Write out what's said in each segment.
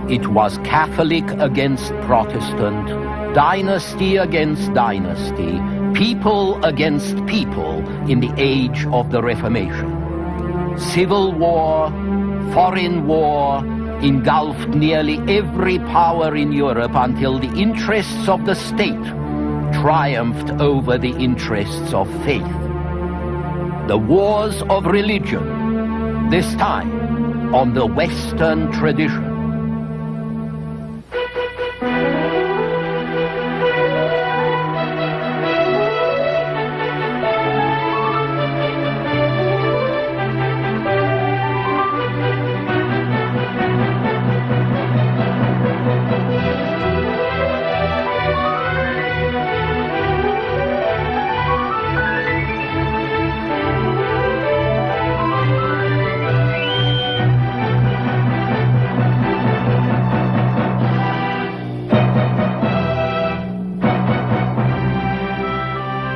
It was Catholic against Protestant, dynasty against dynasty, people against people in the age of the Reformation. Civil war, foreign war, engulfed nearly every power in Europe until the interests of the state triumphed over the interests of faith. The wars of religion, this time on the Western tradition.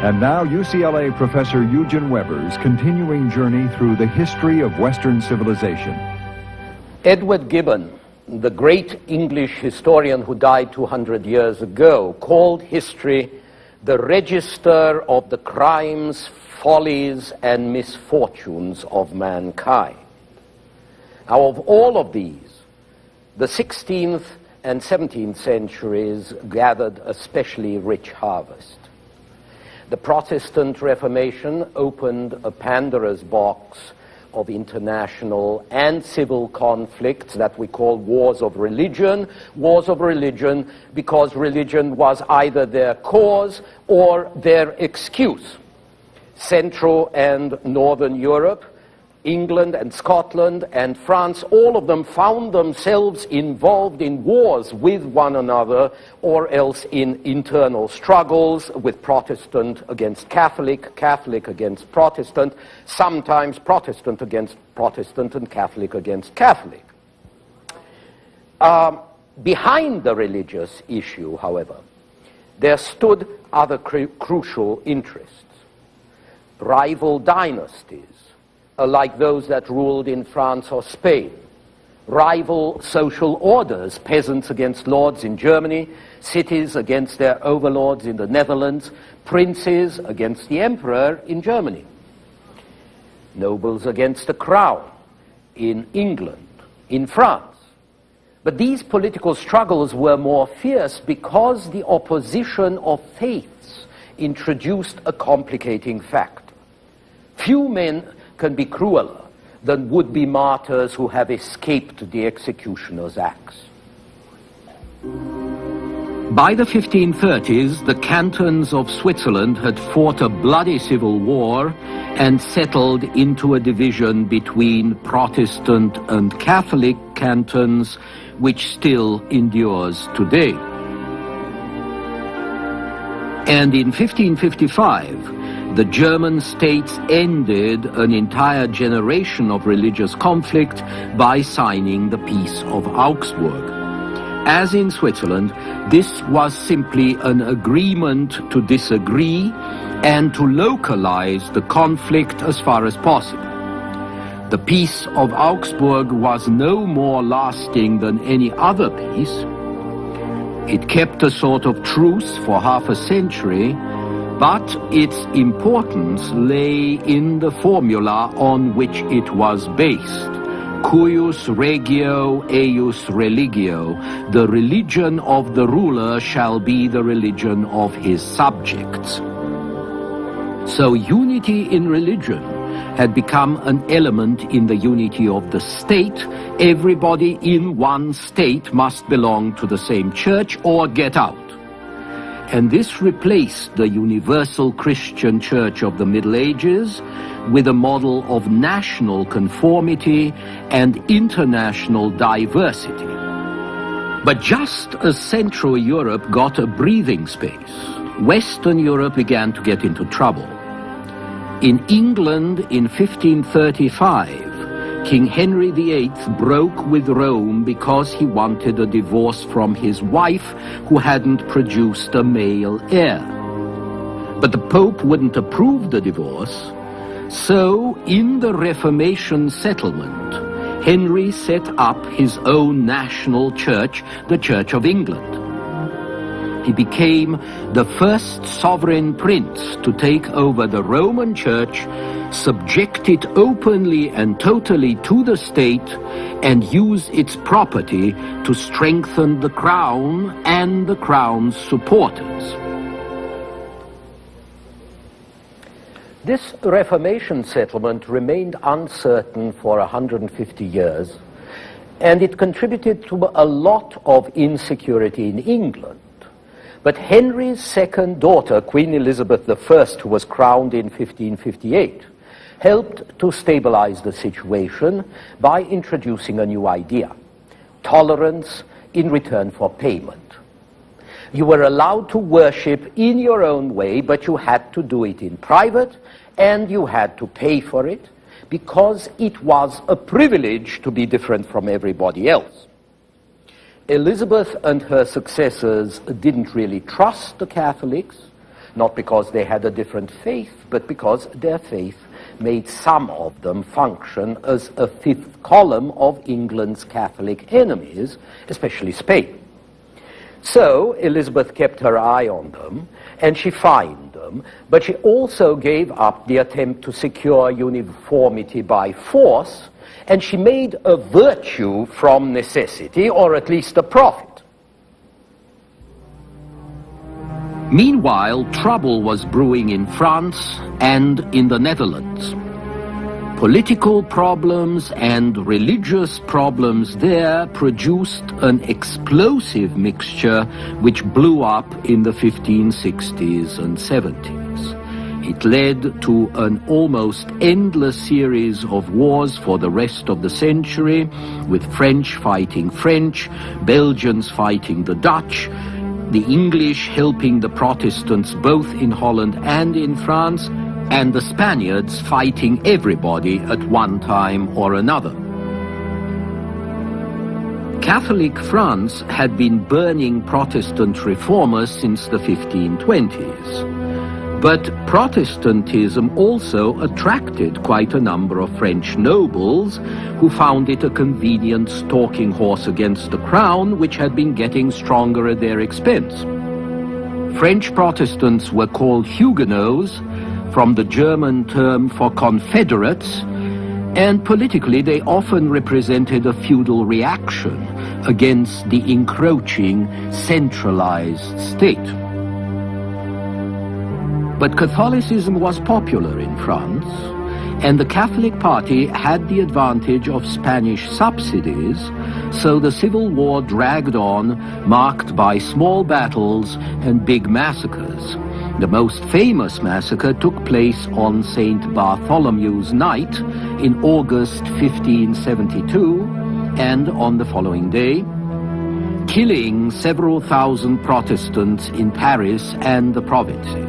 And now UCLA professor Eugen Weber's continuing journey through the history of Western civilization. Edward Gibbon, the great English historian who died 200 years ago, called history the register of the crimes, follies, and misfortunes of mankind. Now, of all of these, the 16th and 17th centuries gathered a especially rich harvest. The Protestant Reformation opened a Pandora's box of international and civil conflicts that we call wars of religion because religion was either their cause or their excuse. Central and Northern Europe, England and Scotland and France, all of them found themselves involved in wars with one another or else in internal struggles with Protestant against Catholic, Catholic against Protestant, sometimes Protestant against Protestant and Catholic against Catholic. Behind the religious issue, however, there stood other crucial interests. Rival dynasties, like those that ruled in France or Spain, rival social orders, peasants against lords in Germany, cities against their overlords in the Netherlands, princes against the emperor in Germany, nobles against the crown in England, in France. But these political struggles were more fierce because the opposition of faiths introduced a complicating factor. Few men can be crueler than would-be martyrs who have escaped the executioner's axe. By the 1530s, the cantons of Switzerland had fought a bloody civil war and settled into a division between Protestant and Catholic cantons, which still endures today. And in 1555, the German states ended an entire generation of religious conflict by signing the Peace of Augsburg. As in Switzerland, this was simply an agreement to disagree and to localize the conflict as far as possible. The Peace of Augsburg was no more lasting than any other peace. It kept a sort of truce for half a century, but its importance lay in the formula on which it was based. Cuius regio eius religio, the religion of the ruler shall be the religion of his subjects. So unity in religion had become an element in the unity of the state. Everybody in one state must belong to the same church or get out. And this replaced the universal Christian church of the Middle Ages with a model of national conformity and international diversity. But just as Central Europe got a breathing space, Western Europe began to get into trouble. In England in 1535, King Henry VIII broke with Rome because he wanted a divorce from his wife who hadn't produced a male heir. But the Pope wouldn't approve the divorce, so in the Reformation settlement, Henry set up his own national church, the Church of England. He became the first sovereign prince to take over the Roman Church, subject it openly and totally to the state, and use its property to strengthen the crown and the crown's supporters. This Reformation settlement remained uncertain for 150 years, and it contributed to a lot of insecurity in England. But Henry's second daughter, Queen Elizabeth I, who was crowned in 1558, helped to stabilize the situation by introducing a new idea: tolerance in return for payment. You were allowed to worship in your own way, but you had to do it in private, and you had to pay for it, because it was a privilege to be different from everybody else. Elizabeth and her successors didn't really trust the Catholics, not because they had a different faith, but because their faith made some of them function as a fifth column of England's Catholic enemies, especially Spain. So Elizabeth kept her eye on them, and she fined them, but she also gave up the attempt to secure uniformity by force, and she made a virtue from necessity, or at least a profit. Meanwhile, trouble was brewing in France and in the Netherlands. Political problems and religious problems there produced an explosive mixture which blew up in the 1560s and 70s. It led to an almost endless series of wars for the rest of the century, with French fighting French, Belgians fighting the Dutch, the English helping the Protestants both in Holland and in France, and the Spaniards fighting everybody at one time or another. Catholic France had been burning Protestant reformers since the 1520s. But Protestantism also attracted quite a number of French nobles who found it a convenient stalking horse against the crown, which had been getting stronger at their expense. French Protestants were called Huguenots, from the German term for confederates, and politically they often represented a feudal reaction against the encroaching, centralized state. But Catholicism was popular in France, and the Catholic party had the advantage of Spanish subsidies, so the Civil War dragged on, marked by small battles and big massacres. The most famous massacre took place on St. Bartholomew's Night in August 1572, and on the following day, killing several thousand Protestants in Paris and the provinces.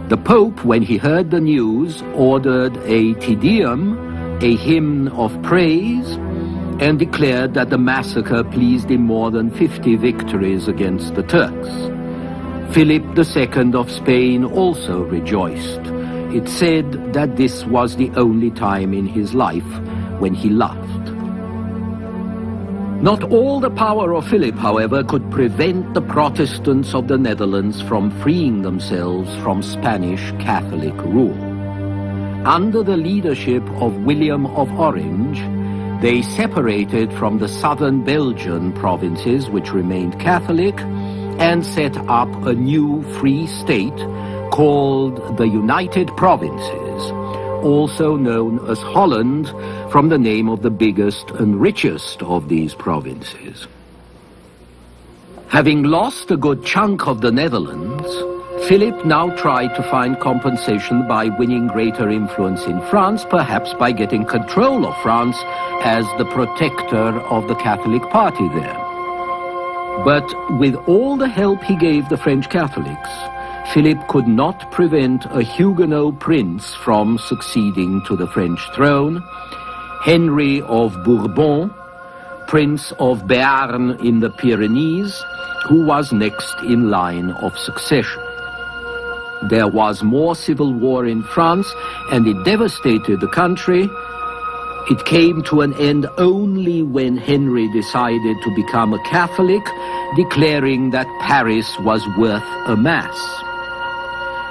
The Pope, when he heard the news, ordered a Te Deum, a hymn of praise, and declared that the massacre pleased him more than 50 victories against the Turks. Philip II of Spain also rejoiced. It said that this was the only time in his life when he laughed. Not all the power of Philip, however, could prevent the Protestants of the Netherlands from freeing themselves from Spanish Catholic rule. Under the leadership of William of Orange, they separated from the southern Belgian provinces, which remained Catholic, and set up a new free state called the United Provinces, also known as Holland, from the name of the biggest and richest of these provinces. Having lost a good chunk of the Netherlands, Philip now tried to find compensation by winning greater influence in France, perhaps by getting control of France as the protector of the Catholic party there. But with all the help he gave the French Catholics, Philip could not prevent a Huguenot prince from succeeding to the French throne, Henry of Bourbon, Prince of Béarn in the Pyrenees, who was next in line of succession. There was more civil war in France, and it devastated the country. It came to an end only when Henry decided to become a Catholic, declaring that Paris was worth a mass.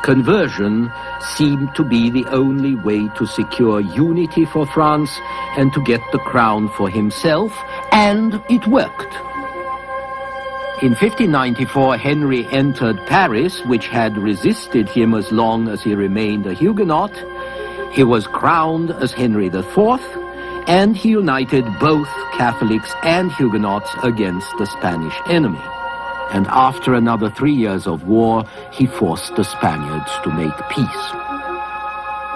Conversion seemed to be the only way to secure unity for France and to get the crown for himself, and it worked. In 1594, Henry entered Paris, which had resisted him as long as he remained a Huguenot. He was crowned as Henry IV, and he united both Catholics and Huguenots against the Spanish enemy. And after another 3 years of war, he forced the Spaniards to make peace.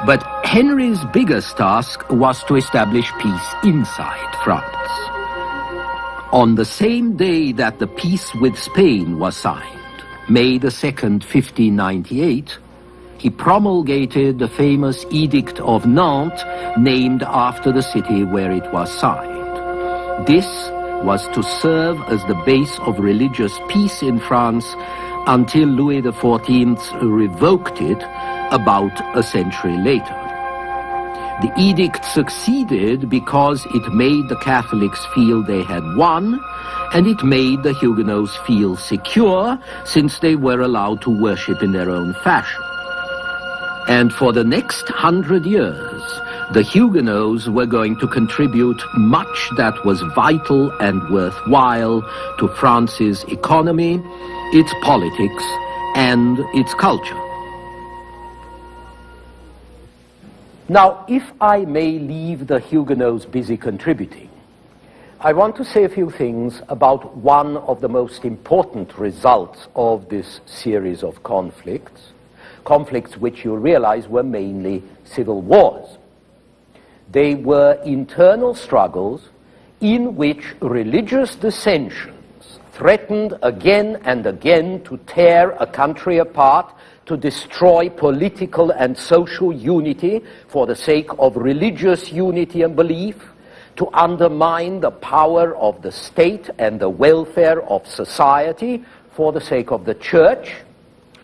But Henry's biggest task was to establish peace inside France. On the same day that the peace with Spain was signed, May 2nd, 1598, he promulgated the famous Edict of Nantes, named after the city where it was signed. This was to serve as the base of religious peace in France until Louis XIV revoked it about a century later. The edict succeeded because it made the Catholics feel they had won, and it made the Huguenots feel secure, since they were allowed to worship in their own fashion. And for the next 100 years, the Huguenots were going to contribute much that was vital and worthwhile to France's economy, its politics, and its culture. Now, if I may leave the Huguenots busy contributing, I want to say a few things about one of the most important results of this series of conflicts, conflicts which you realize were mainly civil wars. They were internal struggles in which religious dissensions threatened again and again to tear a country apart, to destroy political and social unity for the sake of religious unity and belief, to undermine the power of the state and the welfare of society for the sake of the church,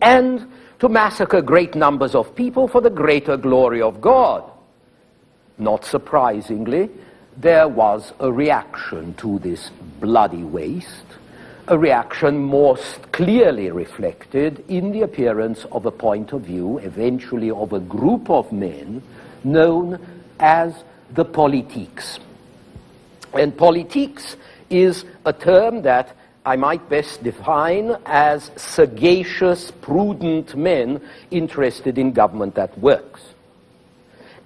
and to massacre great numbers of people for the greater glory of God. Not surprisingly, there was a reaction to this bloody waste, a reaction most clearly reflected in the appearance of a point of view, eventually of a group of men, known as the politiques. And politiques is a term that I might best define as sagacious, prudent men interested in government that works.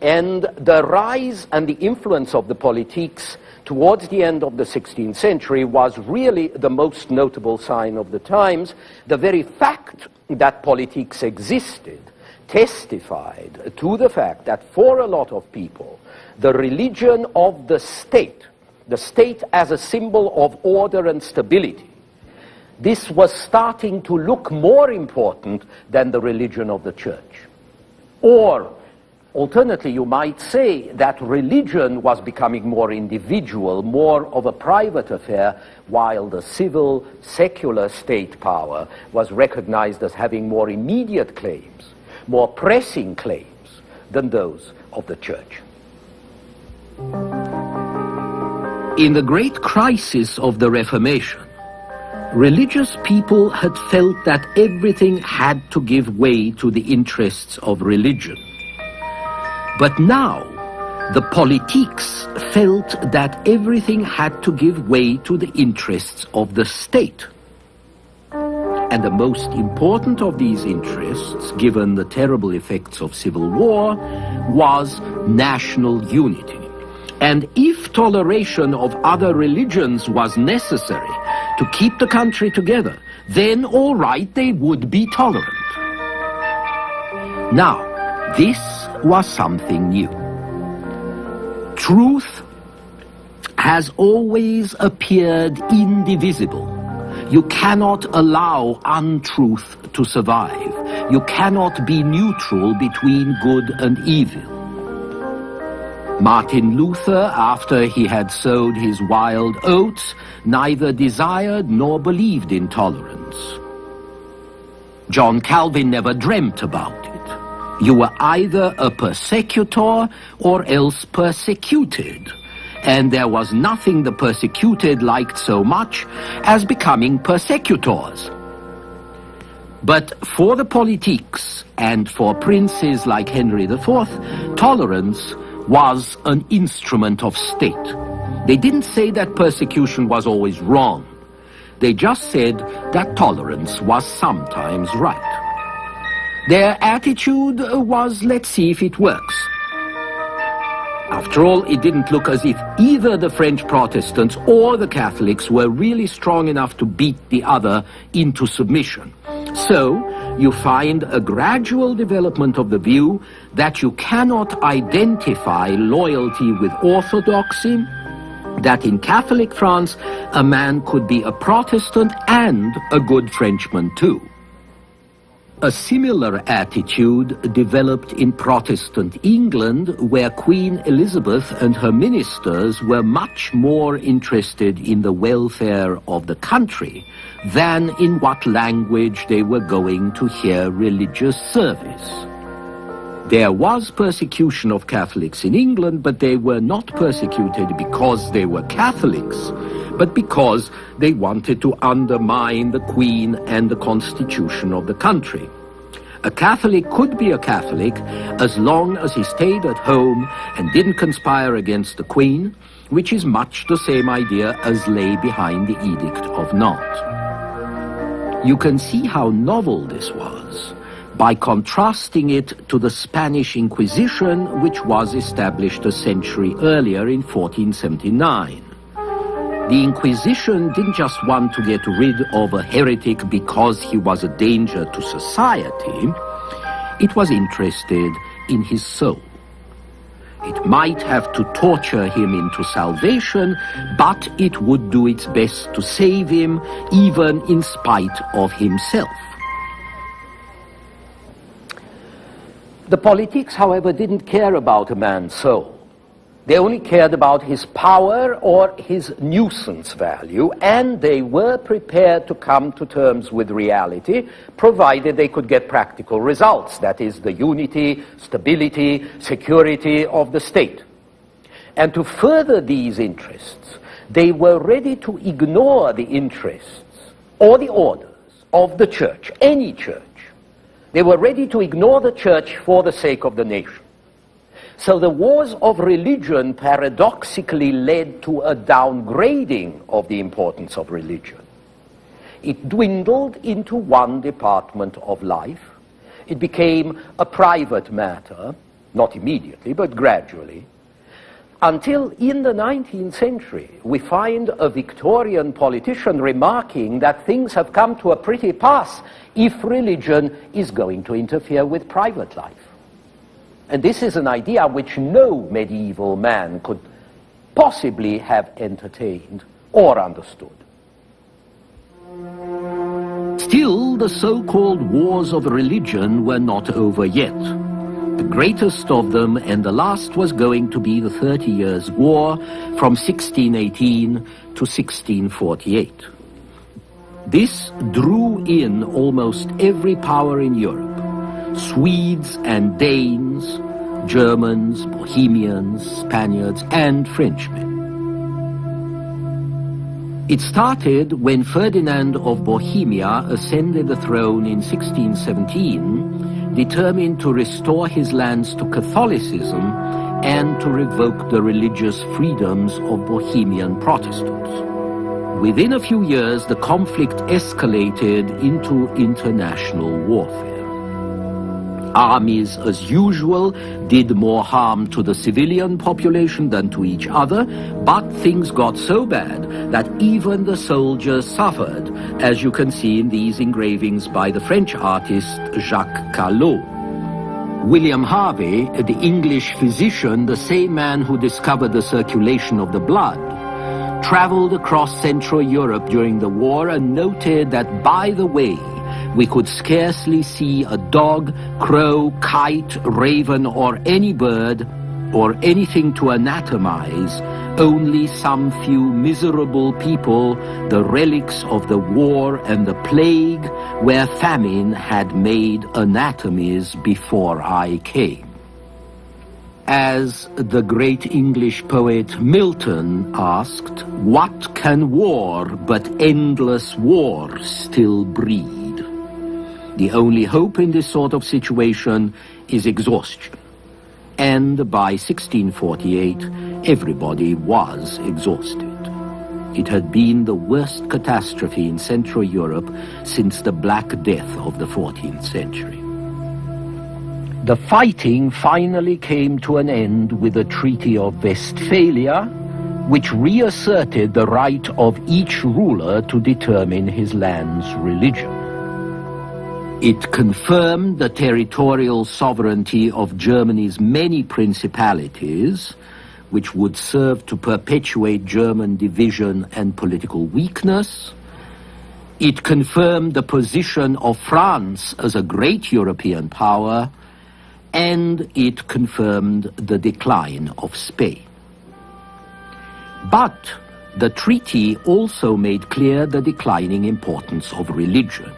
And the rise and the influence of the politiques towards the end of the 16th century was really the most notable sign of the times. The very fact that politics existed testified to the fact that for a lot of people, the religion of the state as a symbol of order and stability, this was starting to look more important than the religion of the church. Or, alternately, you might say that religion was becoming more individual, more of a private affair, while the civil, secular state power was recognized as having more immediate claims, more pressing claims than those of the church. In the great crisis of the Reformation, religious people had felt that everything had to give way to the interests of religion. But now, the politiques felt that everything had to give way to the interests of the state. And the most important of these interests, given the terrible effects of civil war, was national unity. And if toleration of other religions was necessary to keep the country together, then all right, they would be tolerant. Now, this was something new. Truth has always appeared indivisible. You cannot allow untruth to survive. You cannot be neutral between good and evil. Martin Luther, after he had sowed his wild oats, neither desired nor believed in tolerance. John Calvin never dreamt about it. You were either a persecutor or else persecuted, and there was nothing the persecuted liked so much as becoming persecutors. But for the politiques and for princes like Henry IV, tolerance was an instrument of state. They didn't say that persecution was always wrong. They just said that tolerance was sometimes right. Their attitude was, let's see if it works. After all, it didn't look as if either the French Protestants or the Catholics were really strong enough to beat the other into submission. So, you find a gradual development of the view that you cannot identify loyalty with orthodoxy, that in Catholic France a man could be a Protestant and a good Frenchman too. A similar attitude developed in Protestant England, where Queen Elizabeth and her ministers were much more interested in the welfare of the country than in what language they were going to hear religious service. There was persecution of Catholics in England, but they were not persecuted because they were Catholics, but because they wanted to undermine the Queen and the constitution of the country. A Catholic could be a Catholic as long as he stayed at home and didn't conspire against the Queen, which is much the same idea as lay behind the Edict of Nantes. You can see how novel this was by contrasting it to the Spanish Inquisition, which was established a century earlier in 1479. The Inquisition didn't just want to get rid of a heretic because he was a danger to society. It was interested in his soul. It might have to torture him into salvation, but it would do its best to save him, even in spite of himself. The politics, however, didn't care about a man's soul. They only cared about his power or his nuisance value, and they were prepared to come to terms with reality, provided they could get practical results, that is, the unity, stability, security of the state. And to further these interests, they were ready to ignore the interests or the orders of the church, any church. They were ready to ignore the church for the sake of the nation. So the wars of religion paradoxically led to a downgrading of the importance of religion. It dwindled into one department of life. It became a private matter, not immediately, but gradually, until in the 19th century we find a Victorian politician remarking that things have come to a pretty pass if religion is going to interfere with private life. And this is an idea which no medieval man could possibly have entertained or understood. Still, the so-called wars of religion were not over yet. The greatest of them and the last was going to be the 30 Years' War from 1618 to 1648. This drew in almost every power in Europe. Swedes and Danes, Germans, Bohemians, Spaniards, and Frenchmen. It started when Ferdinand of Bohemia ascended the throne in 1617, determined to restore his lands to Catholicism and to revoke the religious freedoms of Bohemian Protestants. Within a few years, the conflict escalated into international warfare. Armies, as usual, did more harm to the civilian population than to each other, but things got so bad that even the soldiers suffered, as you can see in these engravings by the French artist Jacques Callot. William Harvey, the English physician, the same man who discovered the circulation of the blood, traveled across Central Europe during the war and noted that, by the way, we could scarcely see a dog, crow, kite, raven, or any bird, or anything to anatomize Only some few miserable people, the relics of the war and the plague, where famine had made anatomies before I came. As the great English poet Milton asked, what can war but endless war still breed? The only hope in this sort of situation is exhaustion. And by 1648, everybody was exhausted. It had been the worst catastrophe in Central Europe since the Black Death of the 14th century. The fighting finally came to an end with the Treaty of Westphalia, which reasserted the right of each ruler to determine his land's religion. It confirmed the territorial sovereignty of Germany's many principalities, which would serve to perpetuate German division and political weakness. It confirmed the position of France as a great European power, and it confirmed the decline of Spain. But the treaty also made clear the declining importance of religion.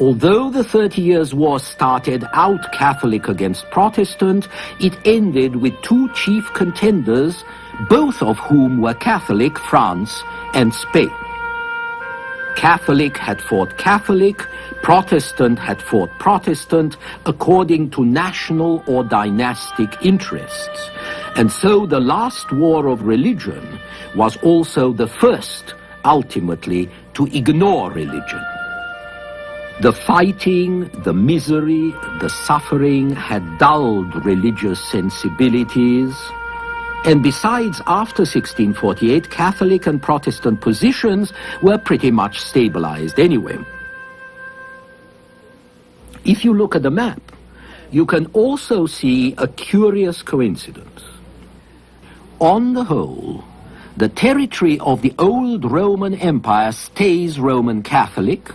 Although the 30 Years' War started out Catholic against Protestant, it ended with two chief contenders, both of whom were Catholic, France and Spain. Catholic had fought Catholic, Protestant had fought Protestant according to national or dynastic interests. And so the last war of religion was also the first, ultimately, to ignore religion. The fighting, the misery, the suffering had dulled religious sensibilities. And besides, after 1648, Catholic and Protestant positions were pretty much stabilized anyway. If you look at the map, you can also see a curious coincidence. On the whole, the territory of the old Roman Empire stays Roman Catholic.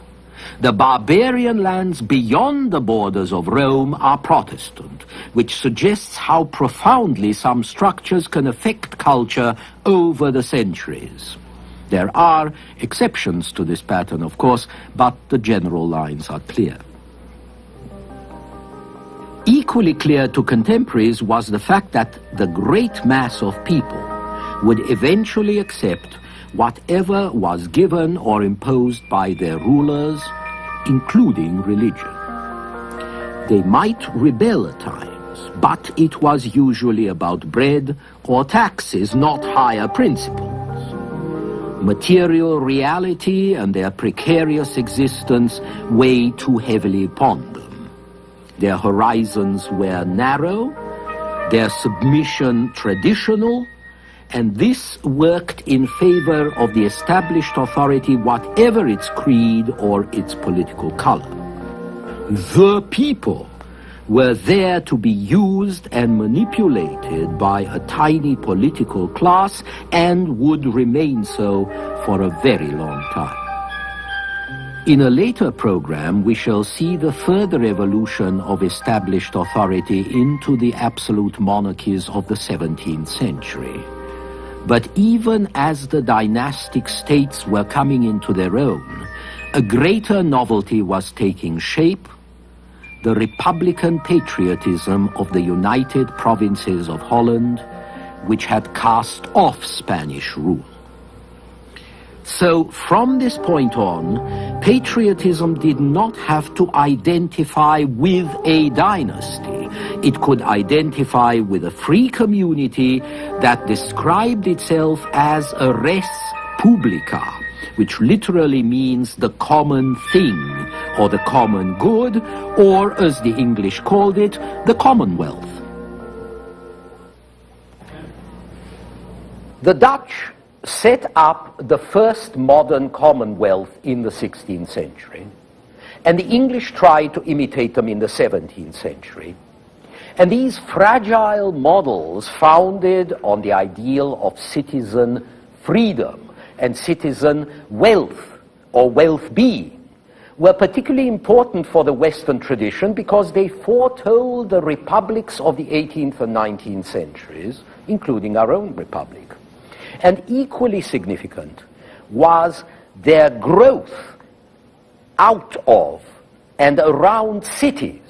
The barbarian lands beyond the borders of Rome are Protestant, which suggests how profoundly some structures can affect culture over the centuries. There are exceptions to this pattern, of course, but the general lines are clear. Equally clear to contemporaries was the fact that the great mass of people would eventually accept whatever was given or imposed by their rulers, including religion. They might rebel at times, but it was usually about bread or taxes, not higher principles. Material reality and their precarious existence weigh too heavily upon them. Their horizons were narrow, their submission traditional, and this worked in favor of the established authority, whatever its creed or its political color. The people were there to be used and manipulated by a tiny political class and would remain so for a very long time. In a later program, we shall see the further evolution of established authority into the absolute monarchies of the 17th century. But even as the dynastic states were coming into their own, a greater novelty was taking shape: the republican patriotism of the United Provinces of Holland, which had cast off Spanish rule. So from this point on, patriotism did not have to identify with a dynasty. It could identify with a free community that described itself as a res publica, which literally means the common thing, or the common good, or as the English called it, the Commonwealth. The Dutch set up the first modern Commonwealth in the 16th century, and the English tried to imitate them in the 17th century. And these fragile models, founded on the ideal of citizen freedom and citizen wealth, or wealth being, were particularly important for the Western tradition because they foretold the republics of the 18th and 19th centuries, including our own republic. And equally significant was their growth out of and around cities,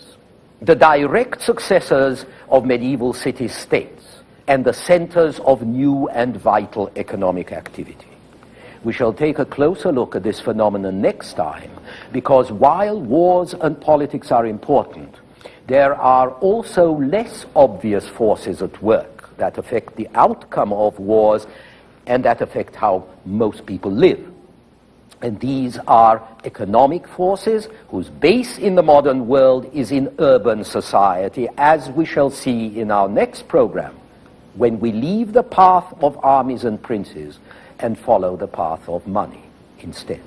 the direct successors of medieval city-states and the centers of new and vital economic activity. We shall take a closer look at this phenomenon next time, because while wars and politics are important, there are also less obvious forces at work that affect the outcome of wars and that affect how most people live. And these are economic forces whose base in the modern world is in urban society, as we shall see in our next program, when we leave the path of armies and princes and follow the path of money instead.